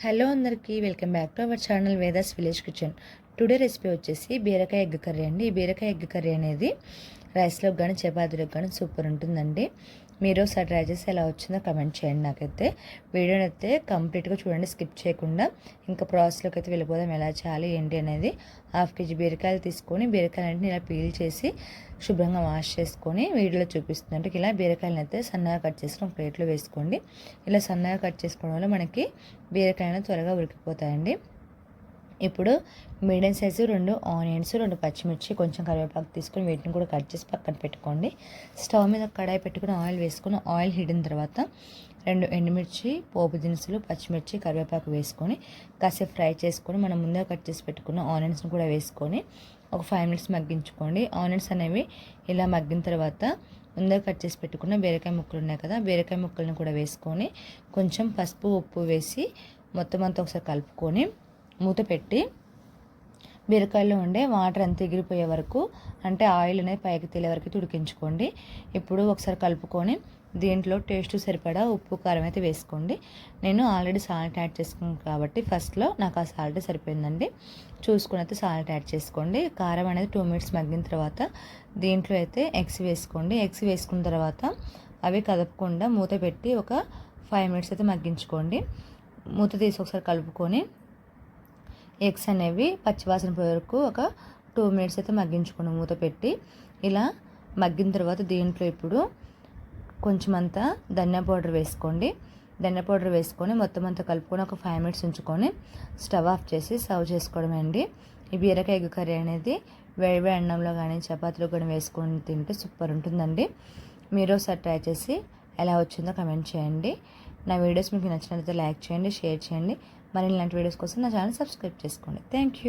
Hello అందరికీ welcome back to our channel Vedas village kitchen. Today recipe వచ్చేసి బీరకాయ egg curry అండి. ఈ బీరకాయ ఎగ్ కర్రీ అనేది రైస్లోకి కానీ చపాతీలోకి కానీ సూపర్ ఉంటుందండి. మీరు ఒకసారి ట్రై చేసి ఎలా వచ్చిందో కమెంట్ చేయండి. నాకైతే వీడియోని అయితే కంప్లీట్గా చూడండి, స్కిప్ చేయకుండా. ఇంకా ప్రాసెస్లోకి అయితే వెళ్ళిపోదాం. ఎలా చేయాలి ఏంటి అనేది. 1/2 kg బీరకాయలు తీసుకొని బీరకాయలు ఇలా పీల్ చేసి శుభ్రంగా వాష్ చేసుకొని వీడియోలో చూపిస్తుంది. ఇలా బీరకాయలను అయితే సన్నగా కట్ చేసుకొని ఒక ప్లేట్లో వేసుకోండి. ఇలా సన్నగా కట్ చేసుకోవడం వల్ల మనకి బీరకాయలు త్వరగా ఉడికిపోతాయండి. ఇప్పుడు మీడియం సైజు 2 ఆనియన్స్, 2 పచ్చిమిర్చి, కొంచెం కరివేపాకు తీసుకొని వీటిని కూడా కట్ చేసి పక్కన పెట్టుకోండి. స్టవ్ మీద కడాయి పెట్టుకుని ఆయిల్ వేసుకొని ఆయిల్ హీడిన తర్వాత 2 ఎండుమిర్చి, పోపు దినుసులు, పచ్చిమిర్చి, కరివేపాకు వేసుకొని కాసేపు ఫ్రై చేసుకొని మనం ముందుగా కట్ చేసి పెట్టుకున్న ఆనియన్స్ని కూడా వేసుకొని ఒక 5 minutes మగ్గించుకోండి. ఆనియన్స్ అనేవి ఇలా మగ్గిన తర్వాత ముందుగా కట్ చేసి పెట్టుకున్న బీరకాయ ముక్కలు ఉన్నాయి కదా, బీరకాయ ముక్కలను కూడా వేసుకొని కొంచెం పసుపు, ఉప్పు వేసి మొత్తం అంతా ఒకసారి కలుపుకొని మూత పెట్టి బీరకాయలో ఉండే వాటర్ అంతా ఎగిరిపోయే వరకు, అంటే ఆయిల్ అనేది పైకి తేలే వరకు ఉడికించుకోండి. ఇప్పుడు ఒకసారి కలుపుకొని దీంట్లో టేస్ట్ సరిపడా ఉప్పు, కారం అయితే వేసుకోండి. నేను ఆల్రెడీ సాల్ట్ యాడ్ చేసుకున్నాను కాబట్టి ఫస్ట్లో నాకు ఆ సాల్ట్ సరిపోయిందండి. చూసుకుని అయితే సాల్ట్ యాడ్ చేసుకోండి. కారం అనేది 2 minutes మగ్గిన తర్వాత దీంట్లో అయితే ఎగ్స్ వేసుకోండి. ఎగ్స్ వేసుకున్న తర్వాత అవి కదపకుండా మూత పెట్టి ఒక 5 minutes అయితే మగ్గించుకోండి. మూత తీసి ఒకసారి కలుపుకొని ఎగ్స్ అనేవి పచ్చివాసన పోయే వరకు ఒక 2 minutes అయితే మగ్గించుకోండి మూత పెట్టి. ఇలా మగ్గిన తర్వాత దీంట్లో ఇప్పుడు కొంచెం అంతా ధనియా పౌడర్ వేసుకోండి. ధనియా పౌడర్ వేసుకొని మొత్తం అంతా కలుపుకొని ఒక 5 minutes ఉంచుకొని స్టవ్ ఆఫ్ చేసి సర్వ్ చేసుకోవడమే అండి. ఈ బీరకాయ ఎగ్ కర్రీ అనేది వేడి అన్నంలో కానీ చపాతీలో కానీ వేసుకొని తింటే సూపర్ ఉంటుందండి. మీరు ఒకసారి ట్రై చేసి ఎలా వచ్చిందో కమెంట్ చేయండి. నా వీడియోస్ మీకు నచ్చినట్లయితే లైక్ చేయండి, షేర్ చేయండి. మరి ఇలాంటి వీడియోస్ కోసం నా ఛానల్ సబ్స్క్రైబ్ చేసుకోండి. Thank you.